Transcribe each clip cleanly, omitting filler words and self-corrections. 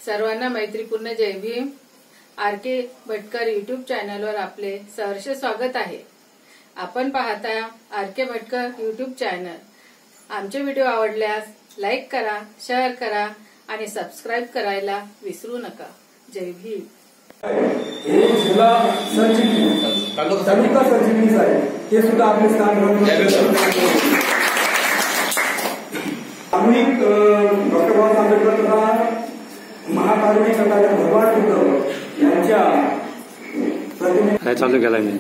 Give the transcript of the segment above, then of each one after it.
सर्वांना मैत्रीपूर्ण जय Bhim. RK. Bhatkar YouTube चॅनलवर आपले सहर्ष स्वागत आहे। आपण पाहता आर.के. Bhatkar YouTube channel. आमचे व्हिडिओ आवडल्यास लाईक करा, शेअर करा आणि सबस्क्राइब करायला विसरू नका। जय भीम। हे जिल्हा सरचिटणीस तालुका सरचिटणीस आहे, ते सुद्धा आपले स्थान सामूहिक डॉक्टर बाबासाहेब आंबेडकर तथा महाकारुणिक तथागत भगवान बुद्ध यांच्या प्रतिमे काय चालू केलाय मी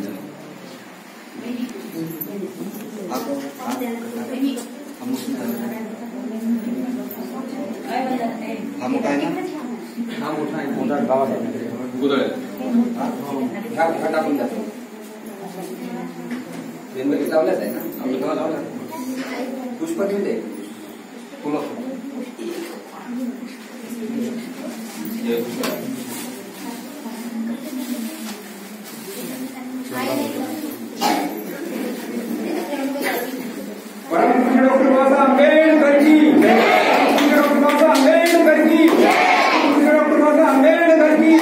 पुष्प दिले डॉक्टर बाबासाहेब आंबेडकर की डॉक्टर बाबासाहेब आंबेडकर की डॉक्टर बाबासाहेब आंबेडकर की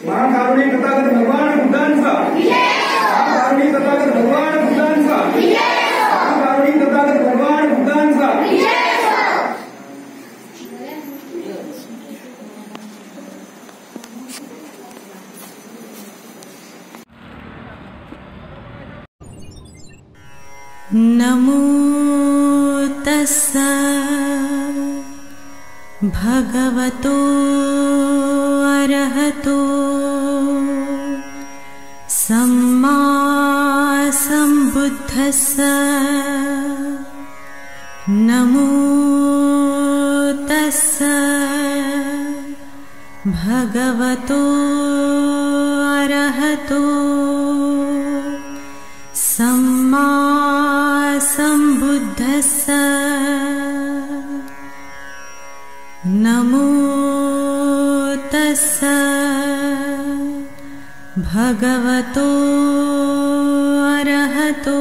महाकारुणिक तथागत भगवान बुद्धांचा महाकारुणिक तथागत भगवान बुद्धांचा महाकारुणिक तथागत भगवान बुद्धांचा नमो तस्सा भगवतो अरहतो सम्मा सम्बुद्धस्सा नमो तस्सा भगवतो अरहतो सम्मा सम्बुद्धस्सा नमो तस्सा भगवतो अरहतो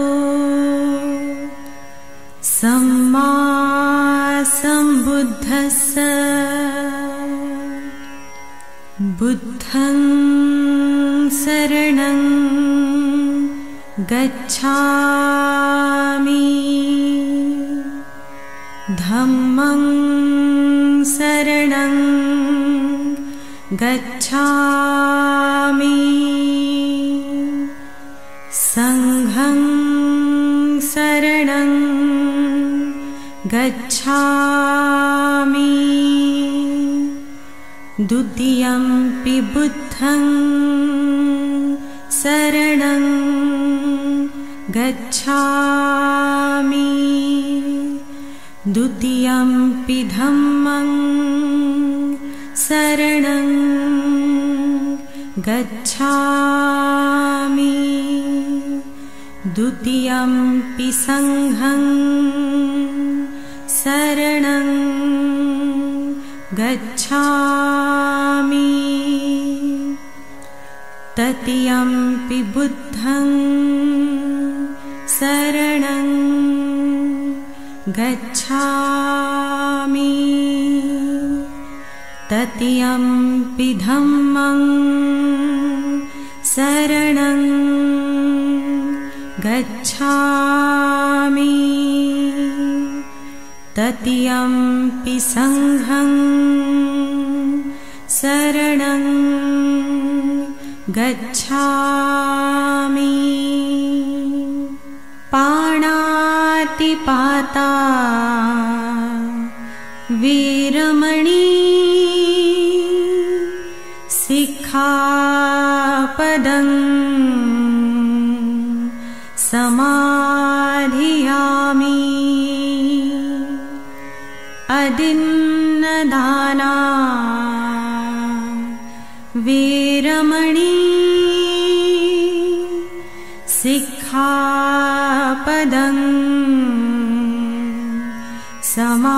सम्मा सम्बुद्धस्सा बुद्धं शरणं गच्छामि धम्मं शरणं गच्छामि संघं शरणं गच्छामि द्वितीयंपि बुद्धं शरणं गच्छामि द्वितीयंपि धम्मं शरणं गच्छामि द्वितीयंपि संघं शरणं गच्छामि तृतीयंपि बुद्धं शरणं गच्छामि तृतीयंपि धम्मं शरणं गच्छामि तृतीयंपि संघं शरणं गच्छामि पाणातिपाता वीरमणि सिक्खापदं समाधियामि अदिन्नदाना वीर सिक्खापदं समाधियामि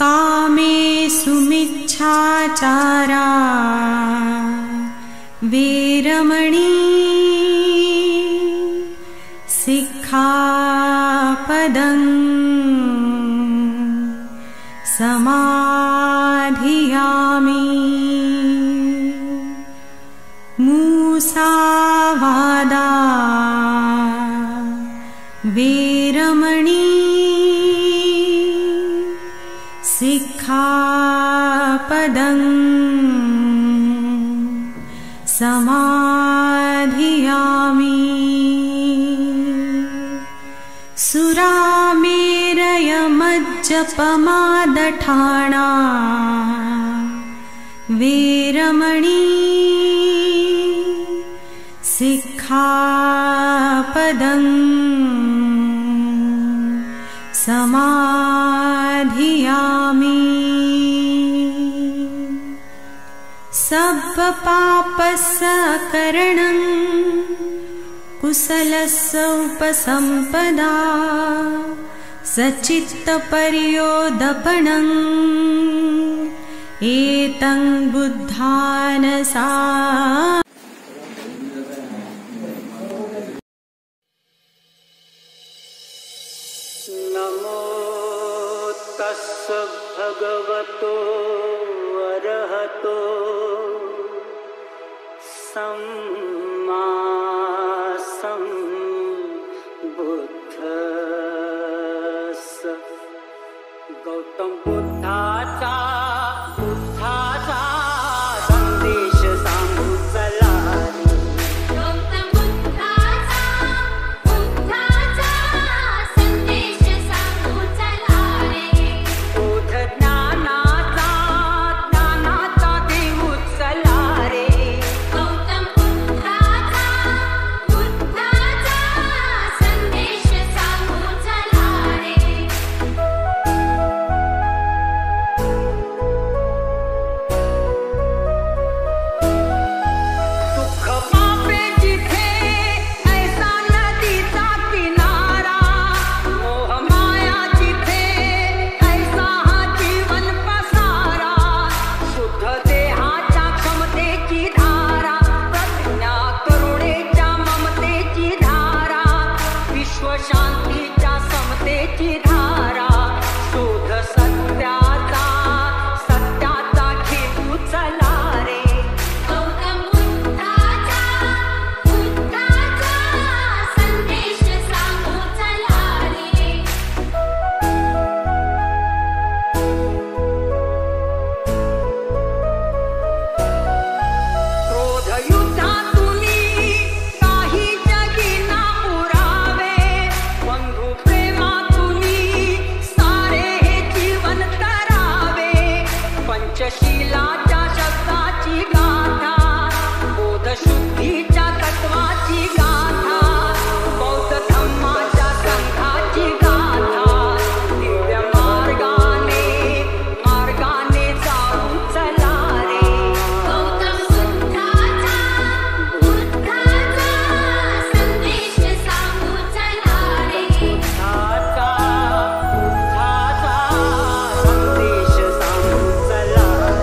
कामेषु मिच्छाचारा वीरमणि सिक्खापदं समाधियामि मुसावादा वीरमणि सिक्खापदं समाधियामि सुरामेरयमज्जपमादठाणा वीरमणि सिक्खापदं समाधियामि सब्बपापसकरणं कुशलस्य उपसम्पदा सचित्तपर्योदपणम् एतं बुद्धानसा नमो तस्स भगवतो अरहतो सम्मा सम्बुद्धस्स गौतम बुद्धाचा संदेश सांगू चला रे. गौतम बुद्धाचा संदेश सांगू चला रे. बोध ज्ञानाचा देऊ चला रे. गौतम बुद्धाचा संदेश सांगू चला रे. दुःख पापे जिथे ऐसा नदीचा किनारा, मोह माया जिथे ऐसा हा जीवन पसारा. शुद्ध देहाच्या क्षमतेची धारा, प्रज्ञा करुणेच्या ममतेची धारा, विश्वशांतीच्या समतेची धारा. शोध सत्याचा घेऊ चला रे. गौतम बुद्धाचा संदेश सांगू चला रे. क्रोध युद्धातुनी काही जगीना पुरावे, बंधु प्रेमातुनी सारे हे जीवन तरावे. पंचशीलाच्या शब्दाची गाथा, बोध शुद्धीच्या तत्वाची गाथा, बौद्ध धम्माच्या संघाची गाथा. दिव्य मार्गाने जाऊ चला रे. गौतम बुद्धाचा संदेश सांगू चला रे. बुद्धाचा संदेश सांगू चला रे.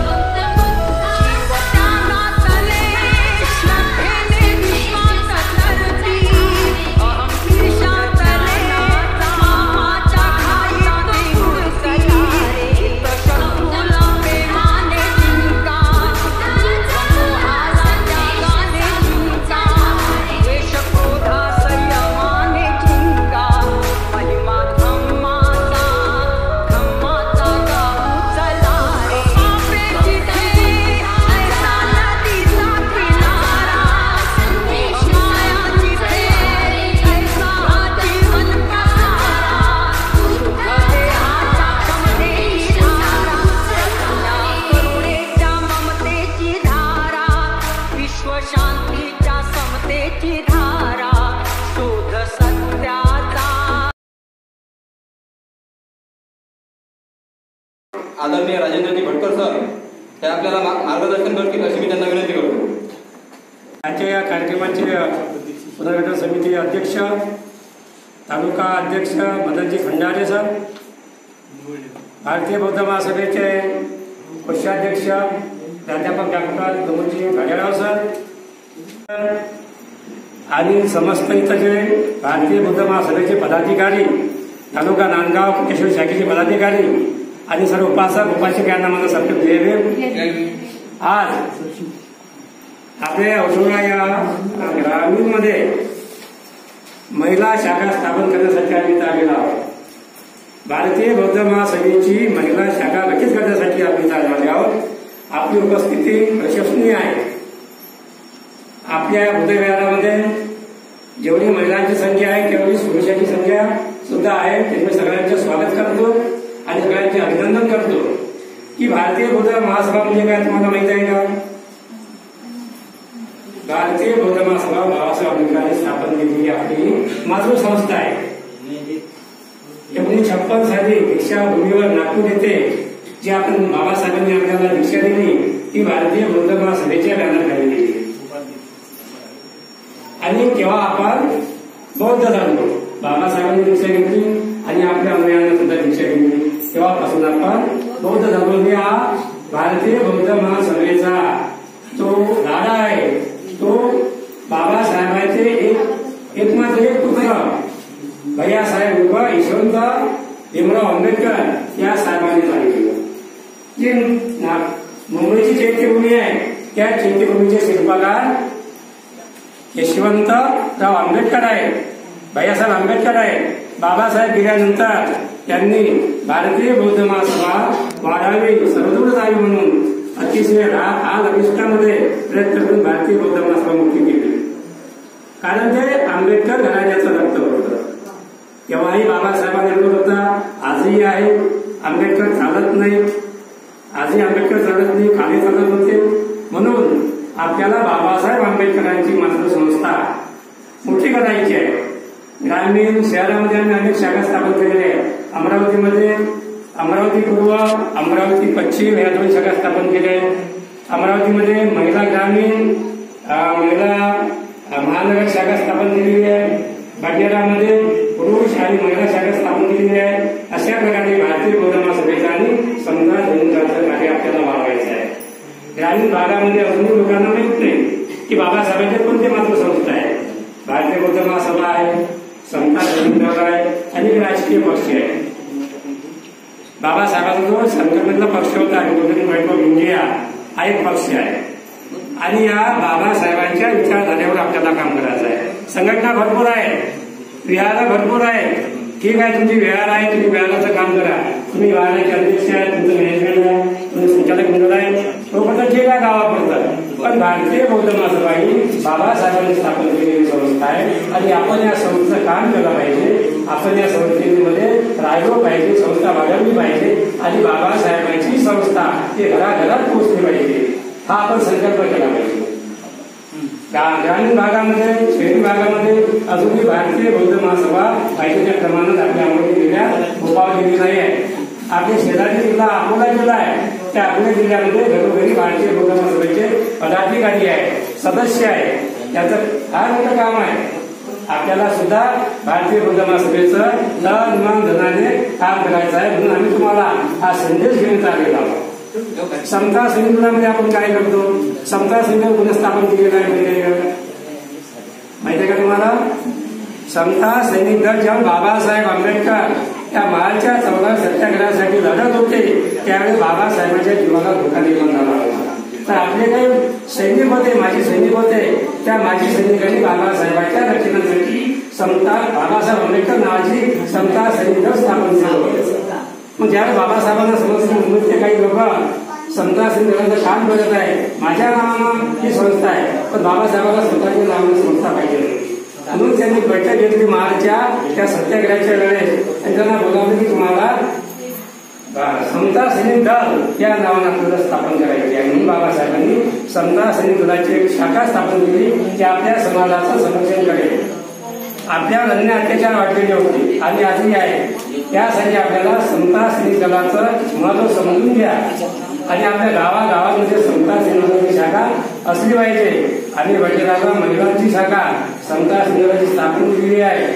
गौतम जीवत्यागातले श्रद्धेने विश्वास धरती, अहं ईर्ष्यातले कामाच्या घाईत घुसला रे. शत्रूला प्रेमाने जिंका, मोहाला त्यागाने जिंका, द्वेष क्रोधा संयमाने जिंका. महिमा धम्माचा गाऊ चला रे. पापे जिथे ऐसा नदीचा किनारा, माया जिथे ऐसा हा जीवन पसारा. शुद्ध देहाच्या क्षमतेची धारा, प्रज्ञा करुणेच्या ममतेची धारा, विश्वशांतीच्या समतेची धारा. शोध सत्याचा. आदरणीय राजेंद्रजी भटकर सर ते आपल्याला मार्गदर्शन करतील अशी मी त्यांना विनंती करतो. आजच्या या कार्यक्रमाचे पुनर्गठन समिती अध्यक्ष तालुका अध्यक्ष मदनजी खंडारे सर, भारतीय बौद्ध महासभेचे कोषाध्यक्ष प्राध्यापक डॉक्टर गमनजी घाडेराव सर आणि समस्त इथं जे भारतीय बौद्ध महासभेचे पदाधिकारी, तालुका नांदगाव कोटेश्वर शाखेचे पदाधिकारी आणि सर्व उपासक उपासक यांना माझा सत्कार जय. आज आपल्या औषधा या ग्रामीणमध्ये महिला शाखा स्थापन करण्यासाठी आम्ही इथं आलेलो आहोत. भारतीय बौद्ध महासभेची महिला शाखा गठीत करण्यासाठी आम्ही इथं आलेलो आहोत. आपली उपस्थिती प्रशंसनीय आहे. आपल्या बुद्धविहारामध्ये जेवढी महिलांची संख्या आहे तेवढी पुरुषांची संख्या सुद्धा आहे. त्यामुळे सगळ्यांचे स्वागत करतो आणि सगळ्यांचे अभिनंदन करतो की भारतीय बौद्ध महासभा म्हणजे काय तुम्हाला माहित आहे का? भारतीय बौद्ध महासभा बाबासाहेब आंबेडकरांनी स्थापन केलेली आपली मातृसंस्था आहे. 1956 साली दीक्षाभूमीवर नागपूर येथे जी आपण बाबासाहेबांनी आपल्याला दीक्षा दिली ती भारतीय बौद्ध महासभेच्या बॅनरखाली दिली आणि तेव्हा आपण बौद्ध झालो. बाबासाहेबांनी दीक्षा घेतली आणि आपल्या अनुयायांना सुद्धा दीक्षा घेतली. तेव्हापासून आपण बौद्ध झालो. हा भारतीय बौद्ध महासभेचा तो दादा आहे, तो बाबासाहेबांचे एकमात्र एक पुत्र भैयासाहेब उर्फ यशवंत भीमराव आंबेडकर या साहेबांनी चालू केलं. जे मुंबईची चैत्यभूमी आहे त्या चैत्यभूमीचे शिल्पकार यशवंतराव आंबेडकर आहे, भैयासाहेब आंबेडकर आहे. बाबासाहेब गेल्यानंतर त्यांनी भारतीय बौद्ध महासभा वाढावी, सर्वदूर जावी म्हणून अतिशय हाल अभिष्टामध्ये प्रयत्न करून भारतीय बौद्ध महासभा मुक्ती केली. कारण ते आंबेडकर घराण्याचं रक्त होतं. तेव्हाही बाबासाहेबांनी विरोध होता, आजही आहे. आंबेडकर चालत नाही, आजही आंबेडकर चालत नाही, खाली चालत होते. म्हणून आपल्याला बाबासाहेब आंबेडकरांची मातृसंस्था मोठी करायची आहे. ग्रामीण शहरामध्ये आम्ही अनेक शाखा स्थापन केलेल्या आहेत. अमरावतीमध्ये अमरावती पूर्व, अमरावती पश्चिम या 2 शाखा स्थापन केल्या आहेत. अमरावतीमध्ये महिला ग्रामीण, महिला महानगर शाखा स्थापन केलेली आहे. बागेरामध्ये पुरुष आणि महिला शाखा स्थापन केलेली आहे. अशा प्रकारे भारतीय बौद्ध महासभेचा आणि समजा जैनकांचं कार्य आपल्याला वाढवायचं आहे. ग्रामीण भागामध्ये अजूनही लोकांना माहित नाही की बाबासाहेबांचे कोणते मातृसंस्था आहे. भारतीय बौद्ध महासभा आहे, समता जैन आहे, अनेक राजकीय पक्ष आहे. बाबासाहेबांचा जो संघटनेतला पक्ष होता रिपब्लिकन पार्टी ऑफ इंडिया हा एक पक्ष आहे आणि या बाबासाहेबांच्या विचारधारेवर आपल्याला काम करायचं आहे. संघटना भरपूर आहे, विहार भरपूर आहे. ठीक आहे, तुमची विहार आहे, तुम्ही विहाराचं काम करा. तुम्ही विहाराचे अध्यक्ष आहे, तुमचं मॅनेजमेंट आहे, तुम्ही संचालक मंडळ आहे, तो पण ठीक आहे गावापर्यंत. पण भारतीय बौद्ध महासभा ही बाबासाहेबांनी स्थापन केलेली संस्था आहे आणि आपण या संस्थेचं काम केलं पाहिजे. आपण या संस्थेमध्ये राहिलो पाहिजे, संस्था वाढवली पाहिजे आणि बाबासाहेबांची संस्था ही घराघरात पोहोचली पाहिजे. हा आपण संकल्प केला पाहिजे. ग्रामीण भागामध्ये, शहरी भागामध्ये अजूनही भारतीय बौद्ध महासभा पाहिजे त्या प्रमाणात आपल्या अंमली जिल्ह्यात उपाव केली नाही आहे. आपल्या शेजारी जिल्हा अकोला जिल्हा आहे, त्या अकोला जिल्ह्यामध्ये घरोघरी भारतीय बौद्ध महासभेचे पदाधिकारी आहे, सदस्य आहे. त्याचं फार मोठं काम आहे. आपल्याला सुद्धा भारतीय बौद्ध महासभेचं तन मन धनाने काम करायचं आहे. म्हणून आम्ही तुम्हाला हा संदेश घेऊन आलेला आहोत. समता सैनिकांमध्ये आपण काय करतो? समता सैनिक पुनर्स्थापन केलेलं आहे माहिती आहे का तुम्हाला? समता सैनिक दल जेव्हा बाबासाहेब आंबेडकर त्या महालच्या चौदा सत्याग्रहासाठी लढत होते त्यावेळी बाबासाहेबांच्या जीवाला धोका निर्माण झाला होता. तर आपले काही सैनिक होते, माजी सैनिक होते, त्या माजी सैनिकांनी बाबासाहेबांच्या रक्षणासाठी समता बाबासाहेब आंबेडकर नावाची समता सैनिक दल स्थापन केलं होतं. मग ज्यावेळी बाबासाहेबांना समजते काही लोक समता सैनिक दलाचं काम करत आहे, माझ्या नावानं ही संस्था आहे, पण बाबासाहेबांना स्वतःच्या नावानं संस्था पाहिजे. म्हणून त्यांनी बैठक घेतली मार्चच्या त्या सत्याग्रहाच्या वेळेस. त्यांना बोलावलं की तुम्हाला समता सैनिक दल या नावानं आपल्याला स्थापन करायची आहे. म्हणून बाबासाहेबांनी समता सैनिक दलाची एक शाखा स्थापन केली की आपल्या समाजाचं संरक्षण करेल. आपल्यावर अन्य अत्याचार वाढलेले होते आणि आजही आहे. त्यासाठी आपल्याला समता सैनिक दलाचं महत्व समजून घ्या आणि आपल्या गावागावांमध्ये समता सेनेची शाखा असली पाहिजे. आणि वडिलांना महिलांची शाखा समता सेनेची स्थापन केलेली आहे.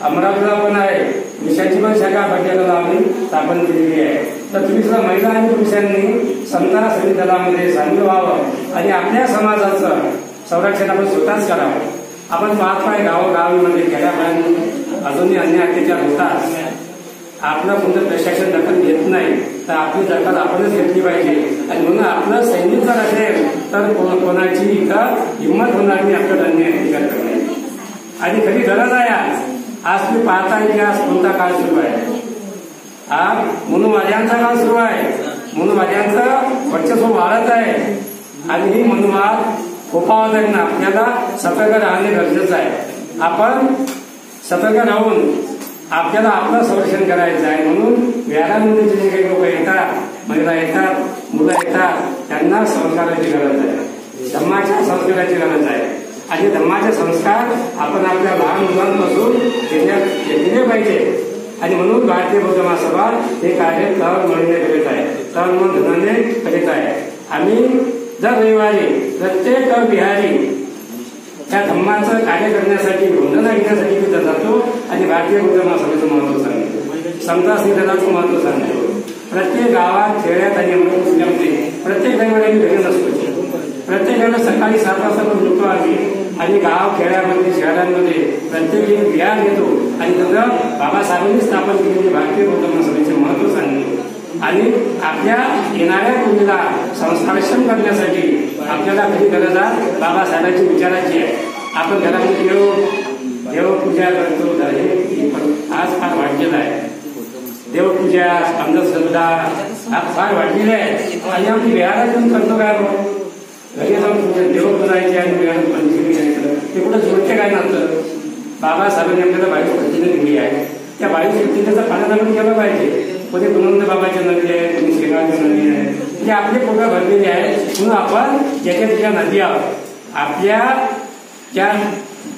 अमरावतीला पण आहे, पुरुषांची पण शाखा वडिलांना आम्ही स्थापन केलेली आहे. तर तुम्ही सुद्धा महिला आणि पुरुषांनी समता सेने दलामध्ये सामील व्हावं आणि आपल्या समाजाचं संरक्षण आपण स्वतःच करावं. आपण पाहतोय गावोगावीमध्ये खेड्यापाड्यांनी अजूनही अन्य अत्याचार होतात. आपलं कोणतं प्रशासन दखल घेत नाही, तर आपली दखल आपणच घेतली पाहिजे. आणि म्हणून आपलं सैनिक जर असेल तर कोणाची इथं हिंमत होणार नाही आपल्याला अन्याय अत्याचार करण्याची. आणि खरी गरज आहे आज तुम्ही पाहताय की आज कोणता काळ सुरू आहे. आज मनुवाद्यांचा काळ सुरू आहे. मनुवाद्यांचं वर्चस्व वाढत आहे आणि ही मनुवाद फोफावताना आपल्याला सतर्क राहणे गरजेचं आहे. आपण सतर्क राहून आपल्याला आपलं संरक्षण करायचं आहे. म्हणून विहारांमध्ये जे काही लोक येतात, महिला येतात, मुलं येतात, त्यांना संस्काराची गरज आहे. धम्माच्या संस्काराची गरज आहे. आणि धम्माचे संस्कार आपण आपल्या लहान मुलांपासून घेतले पाहिजे. आणि म्हणून भारतीय बौद्ध महासभा हे कार्य तळमळीने करीत आहे, तळमळ धनाने करीत आहे. आम्ही दर रविवारी प्रत्येक बिहारी त्या धम्माचं कार्य करण्यासाठी वंदना घेण्यासाठी तिथं जातो आणि भारतीय बौद्ध महासभेचं महत्व सांगतो, समता सेनेचं महत्व सांगतो. प्रत्येक गावात, खेड्यात आणि अमरावतीमध्ये प्रत्येक रविवारी आम्ही घरी नसतो. प्रत्येकाला सकाळी 7 वाजता उठतो आम्ही आणि गाव खेड्यामध्ये शहरांमध्ये प्रत्येक एक विहार घेतो आणि त्याचं बाबासाहेबांनी स्थापन केलेली भारतीय बौद्ध महासभेचे महत्व सांगतो. आणि आपल्या येणाऱ्या पिढीला संस्कारक्षम करण्यासाठी आपल्याला खरी गरज आहे बाबासाहेबांची विचाराची आहे. आपण घरामध्ये देवपूजा करतो, आज फार वाढलेला आहे. देवपूजा, अंधश्रद्धा हा फार वाढलेला आहे. आणि आम्ही विहारातून करतो काय घरी जाऊन देव पुजायचे आणि विहारात पंचमी घ्यायचं, ते कुठं जोडते काय नसतं. बाबासाहेबांनी आपल्याला 22 पद्धतीने दिली आहे. त्या 22 पद्धतीचा पालन आपण केलं पाहिजे. कोणी गुणवंत बाबाची नदी आहे, कोणी शेगावची नदी आहे, म्हणजे आपले पोटं भरलेली आहे. म्हणून आपण ज्याच्या त्याच्या नदी आहोत. आपल्या ज्या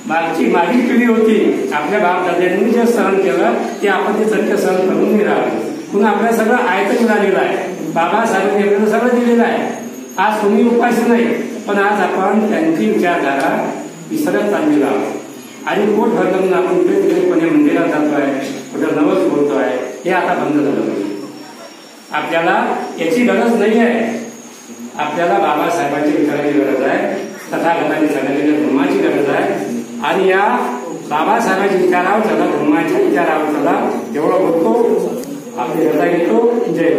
मागील पिढी होती, आपल्या बापदाद्यांनी जे सहन केलं ते आपण ते सत्य सहन करून नाही राहिलं. म्हणून आपल्याला सगळं आयत मिळालेलं आहे. बाबासाहेबांनी आपल्याला सगळं दिलेलं आहे. आज कोणी उपाशी नाही, पण आज आपण त्यांची विचारधारा विसरत चाललेलो आहोत. आणि पोट भरलं म्हणून आपण इकडे तिकडेपणे मंदिरात जातोय, कुठं नवस बोलतोय, हे आता बंद झालं पाहिजे. आपल्याला याची गरज नाही आहे. आपल्याला बाबासाहेबांच्या विचाराची गरज आहे, तथागतांनी सांगितलेल्या धर्माची गरज आहे. आणि या बाबासाहेबांच्या विचारावर चला, धर्माच्या विचारावर चला. एवढं बोलतो, आपली रजा घेतो. जय